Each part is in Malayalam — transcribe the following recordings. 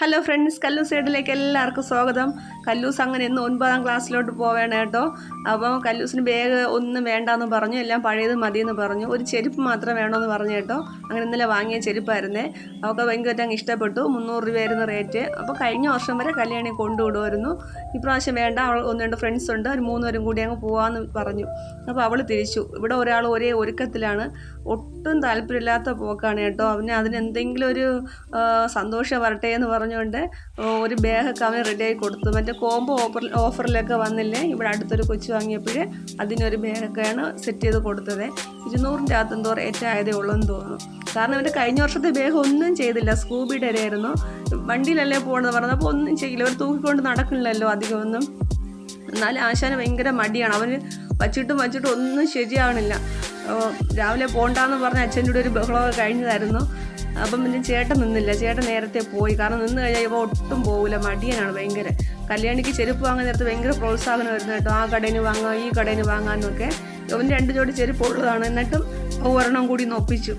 ഹലോ ഫ്രണ്ട്സ്, കല്ലൂസ് സൈഡിലേക്ക് എല്ലാവർക്കും സ്വാഗതം. കല്ലൂസ് അങ്ങനെ ഇന്ന് 9ാം ക്ലാസ്സിലോട്ട് പോവേണം കേട്ടോ. അപ്പം കല്ലൂസിന് ബാഗ് ഒന്നും വേണ്ടാന്ന് പറഞ്ഞു, എല്ലാം പഴയത് മതിയെന്ന് പറഞ്ഞു. ഒരു ചെരുപ്പ് മാത്രം വേണമെന്ന് പറഞ്ഞു കേട്ടോ. അങ്ങനെ ഇന്നലെ വാങ്ങിയ ചെരുപ്പായിരുന്നേ. അവൾക്ക് ഭയങ്കര അങ്ങ് ഇഷ്ടപ്പെട്ടു. 300 രൂപയായിരുന്നു റേറ്റ്. അപ്പോൾ കഴിഞ്ഞ വർഷം വരെ കല്യാണി കൊണ്ടുവിടുമായിരുന്നു. ഇപ്രാവശ്യം വേണ്ട, അവൾ 1-2 ഫ്രണ്ട്സ് ഉണ്ട്, ഒരു 3 പേരും കൂടി അങ്ങ് പോകാമെന്ന് പറഞ്ഞു. അപ്പോൾ അവൾ തിരിച്ചു. ഇവിടെ ഒരാൾ ഒരേ ഒരുക്കത്തിലാണ്, ഒട്ടും താല്പര്യമില്ലാത്ത പോക്കാണ് കേട്ടോ. അതിനെന്തെങ്കിലും ഒരു സന്തോഷം വരട്ടെ എന്ന് പറഞ്ഞുകൊണ്ട് ഒരു ബാഗൊക്കെ അവന് റെഡിയായി കൊടുത്തു. മറ്റേ കോംബോ ഓഫറിലൊക്കെ വന്നില്ലേ, ഇവിടെ അടുത്തൊരു കൊച്ചു വാങ്ങിയപ്പോഴേ അതിനൊരു ബാഗൊക്കെയാണ് സെറ്റ് ചെയ്ത് കൊടുത്തത്. 200-ൻ്റെ അകത്ത് എന്തോ റേറ്റ് ആയതേ ഉള്ളൂ എന്ന് തോന്നുന്നു. കാരണം ഇവൻ്റെ കഴിഞ്ഞ വർഷത്തെ ബാഗ് ഒന്നും ചെയ്തില്ല, സ്കൂബിയുടെ ആയിരുന്നു. വണ്ടിയിലല്ലേ പോകണമെന്ന് പറഞ്ഞപ്പോൾ ഒന്നും ചെയ്യില്ല. അവർ തൂക്കിക്കൊണ്ട് നടക്കണില്ലല്ലോ അധികമൊന്നും. എന്നാലും ആശാന് ഭയങ്കര മടിയാണ്. അവന് വച്ചിട്ടും ഒന്നും ശരിയാവണില്ല. രാവിലെ പോകണ്ടെന്ന് പറഞ്ഞ അച്ഛൻ്റെ കൂടെ ഒരു ബഹളമൊക്കെ കഴിഞ്ഞതായിരുന്നു. അപ്പം പിന്നെ ചേട്ടൻ നിന്നില്ല, ചേട്ടൻ നേരത്തെ പോയി. കാരണം നിന്ന് കഴിയുമ്പോൾ ഒട്ടും പോകില്ല, മടിയനാണ് ഭയങ്കര. കല്യാണിക്ക് ചെരുപ്പ് വാങ്ങാൻ നേരത്തെ ഭയങ്കര പ്രോത്സാഹനമായിരുന്നു കേട്ടോ. ആ കടയിൽ നിന്ന് വാങ്ങാം, ഈ കടയിൽ നിന്ന് വാങ്ങാമെന്നൊക്കെ. അവന് 2 ജോഡി ചെരുപ്പ് ഉള്ളതാണ്, എന്നിട്ടും ഒരെണ്ണം കൂടി ഒപ്പിച്ചു.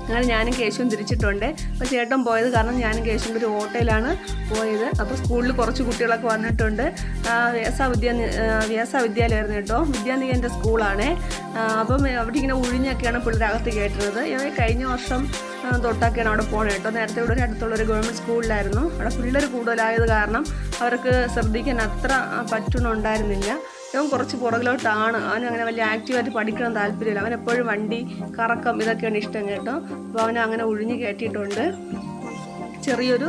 അങ്ങനെ ഞാനും കേശുവും തിരിച്ചിട്ടുണ്ട്. അപ്പോൾ ചേട്ടൻ പോയത് കാരണം ഞാനും കേശും ഒരു ഓട്ടോയിലാണ് പോയത്. അപ്പോൾ സ്കൂളിൽ കുറച്ച് കുട്ടികളൊക്കെ വന്നിട്ടുണ്ട്. വ്യാസ വിദ്യാലയമായിരുന്നു കേട്ടോ, വിദ്യാനികേന്ദ്ര സ്കൂളാണ്. അപ്പം അവിടെ ഇങ്ങനെ ഒഴിഞ്ഞൊക്കെയാണ് പിള്ളേരകത്ത് കയറ്റുന്നത്. ഇവർ കഴിഞ്ഞ വർഷം തൊട്ടൊക്കെയാണ് അവിടെ പോകുന്നത് കേട്ടോ. നേരത്തെ ഇവിടെ ഒരു അടുത്തുള്ളൊരു ഗവൺമെൻറ് സ്കൂളിലായിരുന്നു. അവിടെ പിള്ളേർ കൂടുതലായത് കാരണം അവർക്ക് ശ്രദ്ധിക്കാൻ അത്ര പറ്റുന്നുണ്ടായിരുന്നില്ല. ഇവൻ കുറച്ച് പുറകിലോട്ടാണ്. അവനങ്ങനെ വലിയ ആക്റ്റീവായിട്ട് പഠിക്കണം താല്പര്യമില്ല. അവനെപ്പോഴും വണ്ടി കറക്കം ഇതൊക്കെയാണ് ഇഷ്ടം കേട്ടോ. അപ്പോൾ അവനെ അങ്ങനെ ഒഴിഞ്ഞ് കയറ്റിയിട്ടുണ്ട്. ചെറിയൊരു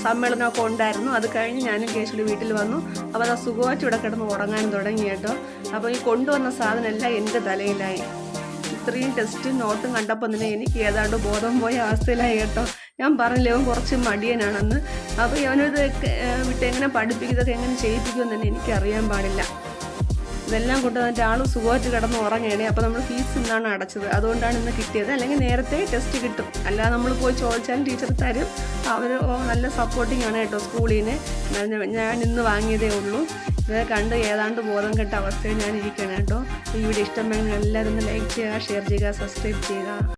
സമ്മേളനമൊക്കെ ഉണ്ടായിരുന്നു. അത് കഴിഞ്ഞ് ഞാനും കേശുവിൻ്റെ വീട്ടിൽ വന്നു. അപ്പോൾ അത് സുഖമായിട്ട് ഇവിടെ കിടന്ന് ഉറങ്ങാൻ തുടങ്ങി കേട്ടോ. അപ്പോൾ ഈ കൊണ്ടുവന്ന സാധനമെല്ലാം എൻ്റെ തലയിലായി. ഇത്രയും ടെസ്റ്റും നോട്ടും കണ്ടപ്പോൾ തന്നെ എനിക്ക് ഏതാണ്ട് ബോധം പോയ അവസ്ഥയിലായി കേട്ടോ. ഞാൻ പറഞ്ഞില്ല, ഇവൻ കുറച്ച് മടിയനാണെന്ന്. അപ്പോൾ ഇവനത് വിട്ട് എങ്ങനെ പഠിപ്പിക്കുന്നതൊക്കെ എങ്ങനെ ചെയ്യിപ്പിക്കുമെന്ന് തന്നെ എനിക്കറിയാൻ പാടില്ല. ഇതെല്ലാം കൊണ്ട് വന്നിട്ട് ആൾ സുഖമായിട്ട് കിടന്ന് ഉറങ്ങണേ. അപ്പോൾ നമ്മൾ ഫീസ് ഇന്നാണ് അടച്ചത്, അതുകൊണ്ടാണ് ഇന്ന് കിട്ടിയത്. അല്ലെങ്കിൽ നേരത്തെ ടെസ്റ്റ് കിട്ടും, അല്ലാതെ നമ്മൾ പോയി ചോദിച്ചാലും ടീച്ചർ തരും. അവർ നല്ല സപ്പോർട്ടിങ് ആണ് കേട്ടോ സ്കൂളിൽ നിന്ന്. ഞാൻ ഇന്ന് വാങ്ങിയതേ ഉള്ളൂ. ഇത് കണ്ട് ഏതാണ്ട് ബോധം കെട്ട അവസ്ഥയിൽ ഞാൻ ഇരിക്കണം കേട്ടോ. ഈ വീഡിയോ ഇഷ്ടമെങ്കിൽ എല്ലാവരും ഒന്ന് ലൈക്ക് ചെയ്യുക, ഷെയർ ചെയ്യുക, സബ്സ്ക്രൈബ് ചെയ്യുക.